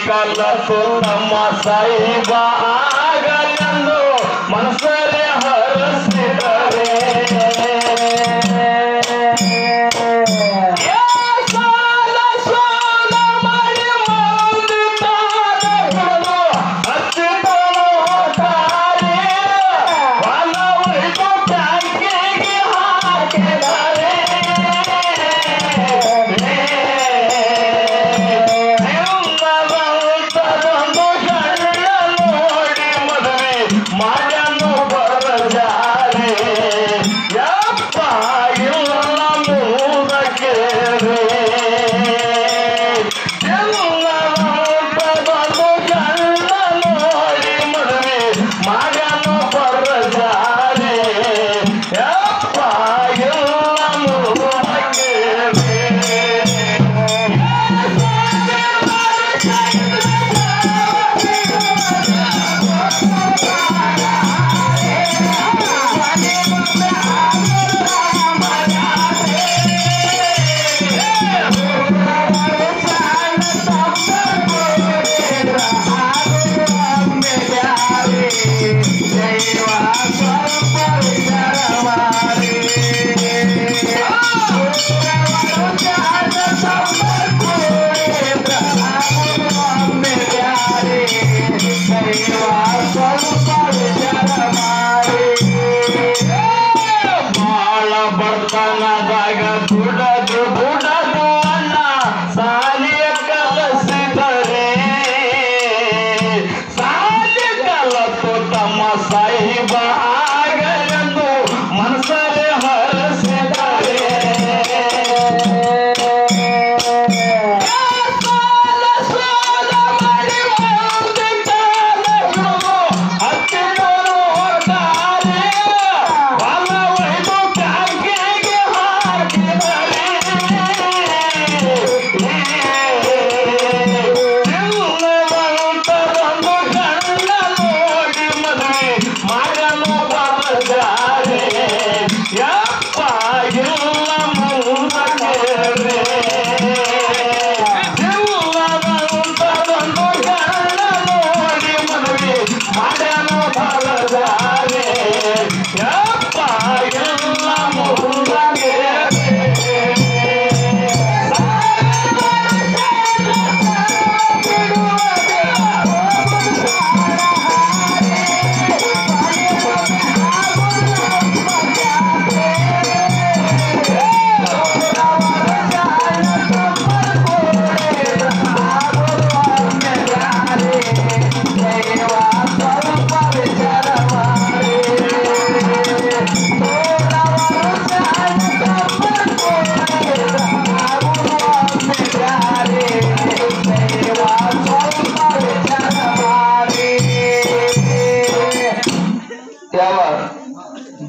ಕಲಸು ನಮ್ಮ ಸಾಯಿಬ ಆಗಲೆಂದು ಮನಸ್ಸರೆ ಹರಸಿದರೆ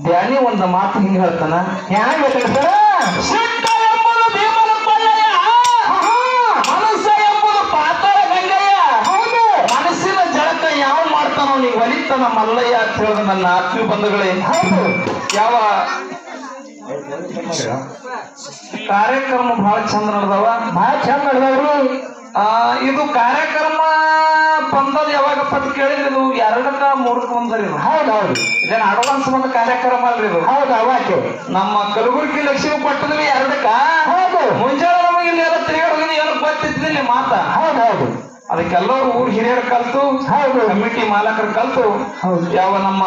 ಧ್ಯಾನಿ ಒಂದು ಮಾತು ಹಿಂಗೆ ಹೇಳ್ತಾನ. ಹ್ಯಾಂಗ ಹೇಳ್ತಾರ? ಸಿಟ್ಟ ಎಂಬುದು ಭೀಮನ ಕೊಳ್ಳೆಯ, ಮನಸ್ಸ ಎಂಬುದು ಪಾತಾಳ ಗಂಗೆಯ. ಹೌದು, ಮನಸ್ಸಿನ ಜಳಕ ಯಾವ ಮಾಡ್ತಾನೋ ನೀವು ಒಲಿತಾನ ಮಲ್ಲಯ್ಯ ಅಂತ ಹೇಳಿದ ನನ್ನ ಆತ್ಮೀಯ ಬಂಧುಗಳೇ. ಹೌದು, ಯಾವ ಕಾರ್ಯಕ್ರಮ ಬಹಳ ಚಂದ ನಡೆದವ, ಬಹಳ ಚಂದ ನಡೆದವ್ರು. ಇದು ಕಾರ್ಯಕ್ರಮ ಬಂದದ ಯಾವಾಗಪ್ಪ ಅಂತ ಕೇಳಿದ್ರೆ ಇದು 2ಕ್ಕ 3ಕ್ಕ ಬಂದ್ರಿ. ಹೌದೌದು, ಇದೇನು ಅಡ್ವಾನ್ಸ್ ಬಂದ ಕಾರ್ಯಕ್ರಮ ಅಲ್ರಿ ಇದು. ಹೌದು, ಅವಾಕೆ ನಮ್ಮ ಕಲಬುರಗಿ ಲಕ್ಷ್ಮಿ ಕೊಟ್ಟದ್ವಿ 2ಕ್ಕ. ಹೌದು, ಮುಂಜಾನೆ ನಮಗೆ ಇಲ್ಲಿ ಎಲ್ಲ ತಿರುಗಾಡೋದು ಏನು ಗೊತ್ತಿದ್ದಿಲ್ಲ ಮಾತ. ಹೌದೌದು, ಅದಕ್ಕೆಲ್ಲರೂ ಊರ್ ಹಿರಿಯರು ಕಲ್ತು, ಹೌದು, ಕಮಿಟಿ ಮಾಲಕರು ಕಲ್ತು, ಹೌದು, ಯಾವ ನಮ್ಮ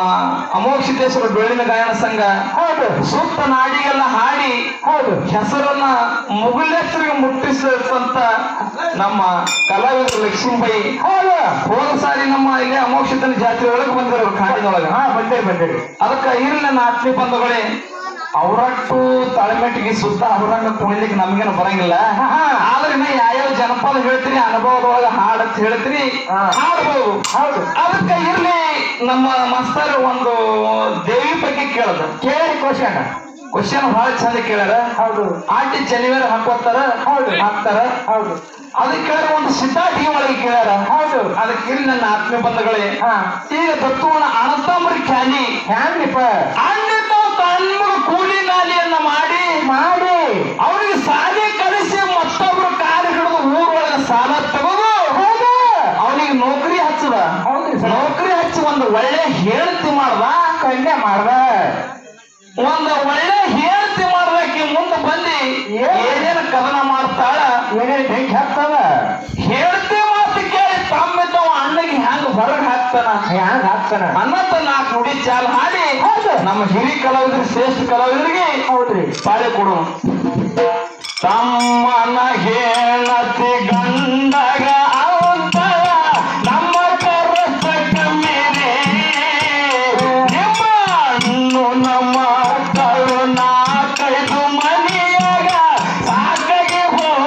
ಅಮೋಘ ಸಿದ್ದೇಶ್ವರ ಬೆಳ್ಳಿನ ಗಾಯನ ಸಂಘ, ಹೌದು, ಸೂಕ್ತ ನಾಡಿಗೆಲ್ಲ ಹಾಡಿ, ಹೌದು, ಹೆಸರನ್ನ ಮುಗುಲೆತ್ತರಿಗೆ ಮುಟ್ಟಿಸಂತ ನಮ್ಮ ಕಲಾವಿದರು ಲಕ್ಷ್ಮೀಬಾಯಿ. ಹೌದು, ಹೋದ ಸಾರಿ ನಮ್ಮ ಇಲ್ಲಿ ಅಮೋಘ ಸಿದ್ದನ ಜಾತ್ರೆ ಒಳಗೆ ಬಂದಿರೋರು ಕಾಡಿನೊಳಗೆ. ಬಂದೇರಿ. ಅದಕ್ಕೆ ಇಲ್ಲಿ ನನ್ನ ಆತ್ಮೀಯ ಬಂಧುಗಳೇ, ಅವರಟ್ಟು ತಾಳ್ಮೆಟ್ಟಿಗೆ ಸುತ್ತ ಅವರನ್ನ ಕುಣಿಲಿಕ್ಕೆ ನಮ್ಗೇನು ಬರಂಗಿಲ್ಲ. ಆದ್ರೆ ಯಾವ್ಯಾವ ಜನಪದ ಹೇಳ್ತೀರಿ, ಅನುಭವದೊಳಗ ಹಾಡತ್ ಹೇಳ್ತೀರಿ, ಹಾಡ್ಬೋದು. ಹೌದು, ಅದಕ್ಕೆ ಇರ್ಲಿ ನಮ್ಮ ಮಾಸ್ತರ್ ಒಂದು ದೇವಿ ಬಗ್ಗೆ ಕೇಳದ ಕೇಳಿ ಕ್ವಶನ್ ಬಹಳ ಚಂದ ಕೇಳ್ಯಾರ. ಹೌದು, ಆಂಟಿ ಜನಿವಾರ ಹಾಕೋತಾರ. ಹೌದು, ಹಾಕ್ತಾರ. ಹೌದು, ಅದಕ್ಕೆ ಒಂದು ಸಿದ್ಧಾರ್ಥಿ ಒಳಗೆ ಕೇಳ್ಯಾರ. ಹೌದು, ಅದಕ್ಕೆ ಇಲ್ಲಿ ನನ್ನ ಆತ್ಮೀಯ ಬಂಧುಗಳೇ, ಈಗ ದತ್ತುವಣ ಅಣತಂಬ್ರಿ ಖ್ಯಾಲಿ ಹ್ಯಾಂಗ್ರಿಪ್ಪ ಅಣ್ಣಿತ ತನ್ನ ಕೂಲಿ ನಾಲಿಯನ್ನ ಮಾಡಿ ಅವ್ರಿಗೆ ಸಾಲಿ ಕಲಿಸಿ ಮತ್ತೊಬ್ರು ಕಾಲು ಹಿಡಿದು ಊರೊಳಗೆ ಸಾಲ ತಗೋದು. ಹೌದು, ಒಂದು ಒಳ್ಳೆ ಹೇಳ್ತಿ ಮಾಡ್ದ ಕನ್ಯೆ ಮಾಡ್ದ ಒಂದು ಒಳ್ಳೆ ಹೇಳ್ತಿ ಮಾಡ್ದಕ್ಕೆ ಮುಂದೆ ಬಂದಿ ಏನೇನು ಕದನ ಮಾಡ್ತಾಳ ಏನೇನು ಬೆಂಕಿ ಹಾಕ್ತಾಳ ಹೇಳ್ತಿ ಮಾತು ಕೇಳಿ ತಮ್ಮಿದ್ದವ ಅಣ್ಣಗೆ ಹ್ಯಾಂಗ ಹೊರಗೆ ಹಾಕ್ತಾನ ಹ್ಯಾಂಗ ಹಾಕ್ತಾನ ಅನ್ನತ್ತ 4 ನುಡಿ ಚಾಲ್ ಹಾಡಿ ನಮ್ಮ ಹಿರಿ ಕಲಾವಿದ್ರು ಶ್ರೇಷ್ಠ ಕಲಾವಿದರಿಗೆ ಹೌದ್ರಿ ಪಾಳೆ ಕೊಡು ತಮ್ಮನ ಹೇಳತಿ ಗಂಡಗ ಅವತಳ ನಮ್ಮ ಕರಸಕ ಮೇರೆ ನಿಮ್ಮ ಅಣ್ಣು ನಮ್ಮ ಕರುಣ ಕೈದು ಮನೆಯಾಗ ಸಾಕಾಗಿ ಹೋಗದರೆ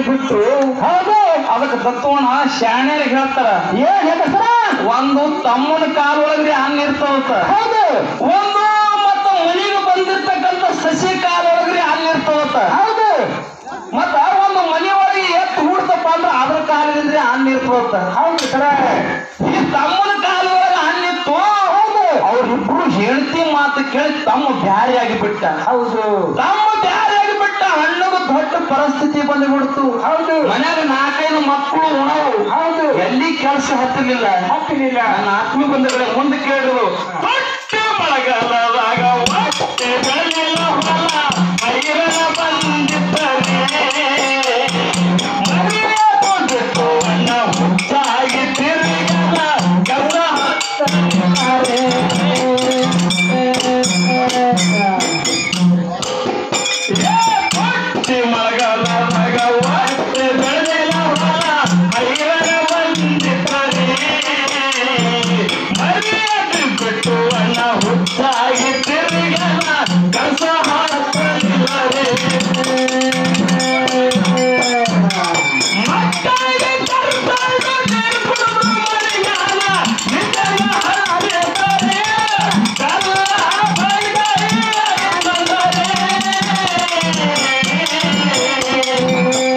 ಬಿಟ್ಟು ಹೌದು ಅದಕ್ಕೆ ತತ್ವನ ಶಾಣ್ಯರಿಗೆ ಹೇಳ್ತಾರ. ಏನ್ ಹೇಳ್ತಾರ? ಒಂದು ತಮ್ಮನ ಕಾಲೊಳಗ್ರಿ ಅನ್ನ ಇರ್ತವತ್ತ. ಹೌದು. ಒಂದು ಮತ್ತ ಮನೆಗೆ ಬಂದಿರ್ತಕ್ಕಂಥ ಸಸಿ ಕಾಲೊಳಗ್ರಿ ಅನ್ನ ಇರ್ತವತ್ತ. ಹೌದು. ಮತ್ತ ಒಂದು ಮನೆಯೊಳಗೆ ಎತ್ತು ಹೂಡ್ತಪ್ಪ ಅಂದ್ರೆ ಅದ್ರ ಕಾಲದಿಂದ ಅನ್ನ ಇರ್ತವತ್ತ. ಹೌದು ಸರ. ಈ ತಮ್ಮನ ಕಾಲೊಳಗೆ ಅನ್ನಿತ್ತು. ಹೌದು. ಅವ್ರಿಬ್ರು ಹೆಂಡತಿ ಮಾತು ಕೇಳಿ ತಮ್ಮ ಬ್ಯಾರಿಯಾಗಿ ಬಿಟ್ಟ. ಹೌದು. ತಮ್ಮ ಬ್ಯಾರಿಯಾಗಿ ಬಿಟ್ಟ. ಹಣ್ಣಗ ದೊಡ್ಡ ಪರಿಸ್ಥಿತಿ ಬಂದ್ಬಿಡ್ತು. ಹೌದು. ಮನ್ಯಾಗ 4-5 ಮಕ್ಕಳು ಉಣವು. ಹೌದು. ಎಲ್ಲಿ ಕೆಲಸ ಹತ್ತಲಿಲ್ಲ. ನನ್ನ ಆತ್ಮೀಯ ಬಂಧುಗಳೇ ಮುಂದೆ ಕೇಳಿದ್ರು. ಹೊಟ್ಟೆ ಮಳೆಗಾಲದಾಗ ಹೊಟ್ಟೆ ಬೆಳೆಯಲ್ಲ ಹೊಲ ಮೈರನ ಬಂದಿದ್ದರೆ ಮರಿಯ ಕೊಟ್ಟು ಅಣ್ಣ ಹುಚ್ಚಾಗಿ ತಿರುಗಲ್ಲ ಕೆಲಸ ಹತ್ತಾರೆ. ಹೊಟ್ಟೆ ಮಳೆಗಾಲದಾಗ ಹೊಟ್ಟೆ ಬೆಳೆಯಲ್ಲ ಹೊಲ ಮೈರನ ಬಂದಿದ್ದರೆ ಮರಿಯಾಗಿ ಬಿಟ್ಟು ಅಣ್ಣ ಹುಚ್ಚಾಗಿ ತಿರುಗಲ್ಲ ಕೆಲಸ ಹಾಕ್ತಾರೆ. ಮಕ್ಕಳಿಗೆ ತರ್ತಾಳು ನೆನಪುಗಳು ಮಳೆಗಾಲ ನಿಜಗ ಹಾರಿದ್ದಾರೆ ಕಲ್ಲ ಬೈದಾರಿ ತಂದರೆ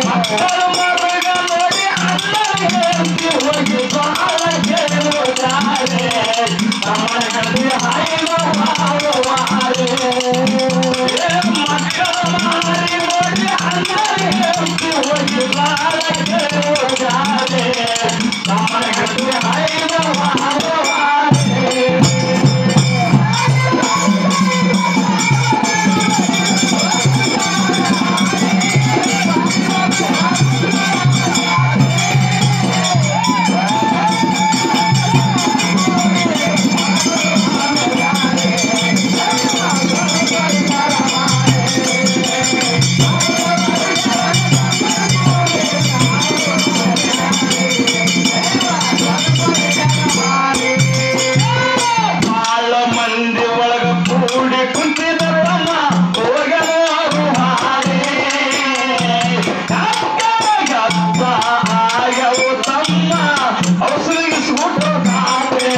ಮಕ್ಕಳು ಮಗ ನೋಡಿ ಅಲ್ಲರಿಗೆ ಹೋಗಿ ಬಾಳಕ್ಕೆ ಹೋದಾರೆ ತಮ್ಮನ ಕಡೆ ಹಾಯಿನ ಮಾಡುವಾರೆ ಮಕ್ಕಳ ಮಾರಿ ನೋಡಿ ಅಲ್ಲರಿಗೆ ಹೋಗಿ ಬಾಳಕ್ಕೆ ಹೋದಾರೆ ತಮ್ಮನ ಕಡೆ ಹಾಯಿನ ಮಾಡುವಾರೆ. ಬಾಳ ಮಂದಿ ಒಳಗ ಕೂಡಿ ಕುಂತಿದ್ದರಮ್ಮ ಹೋಗಲು ಹಾರೆ ಗಪ್ಪ ಆಗವು ತಮ್ಮ ಔಷಧಿಗೆ ಸೂಟು ಕಾಪೆ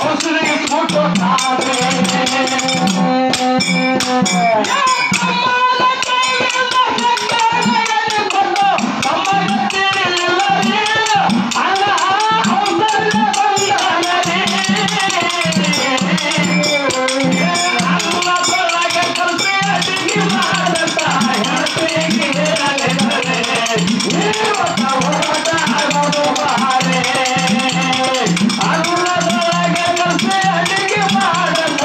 ಔಷಧಿಗೆ ಸೂಟು ಕಾಪೆ ಅಡುಗೆ ಮಾಡಲ್ಲ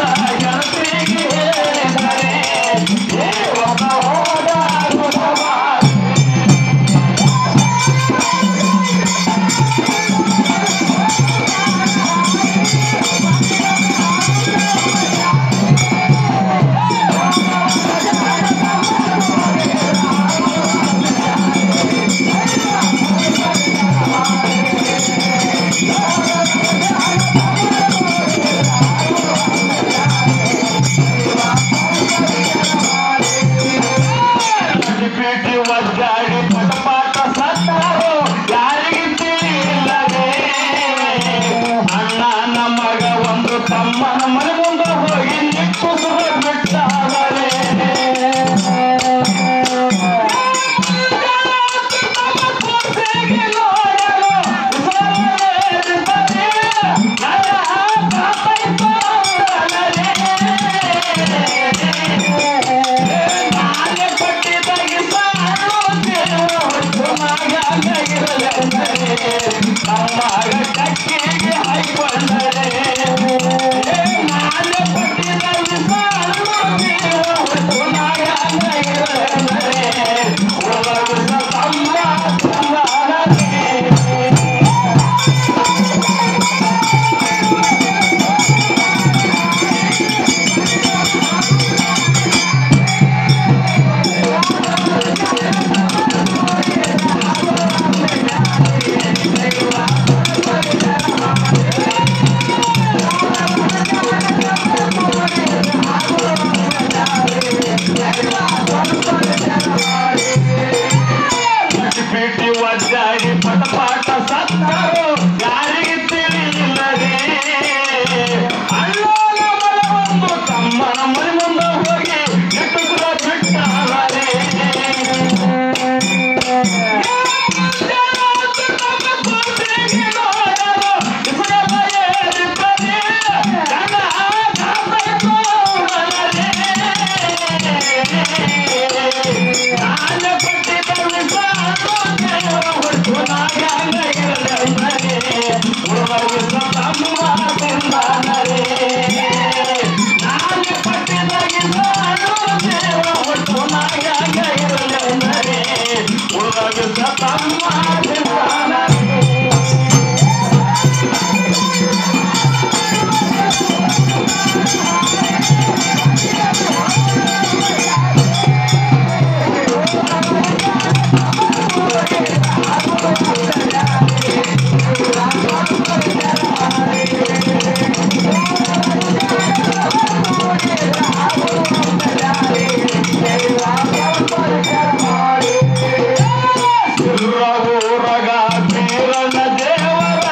ಊರನ ದೇವರ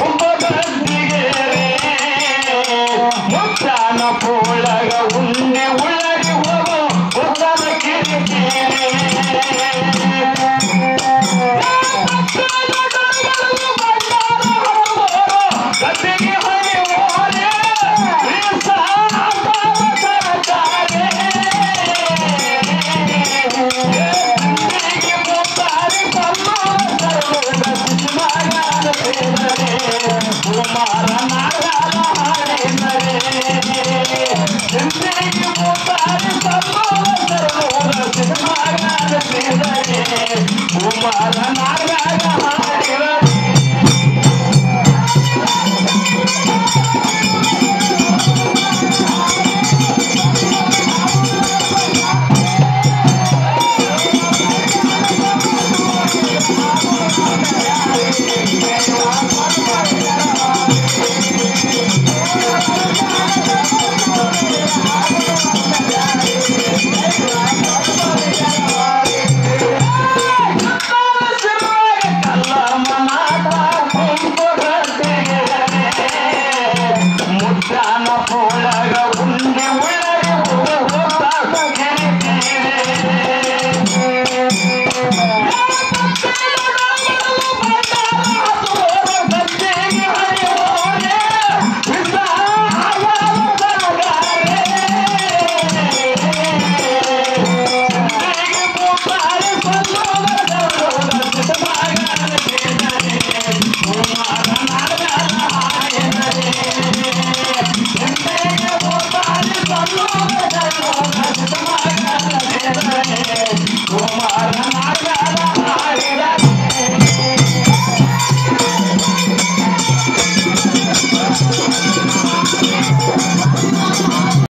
ಉಪಗದ್ದಿಗೆ ಮುತ್ತಾನ ಪೋಳಗ ಉಂಡಿ ಉಳ್ಳಗಿ ಹೋಗೋ ಉತ್ತಮ ಕಿರಿಕಿರಿ ಗದ್ದಿಗೆ ಹನಿ ಓರೆ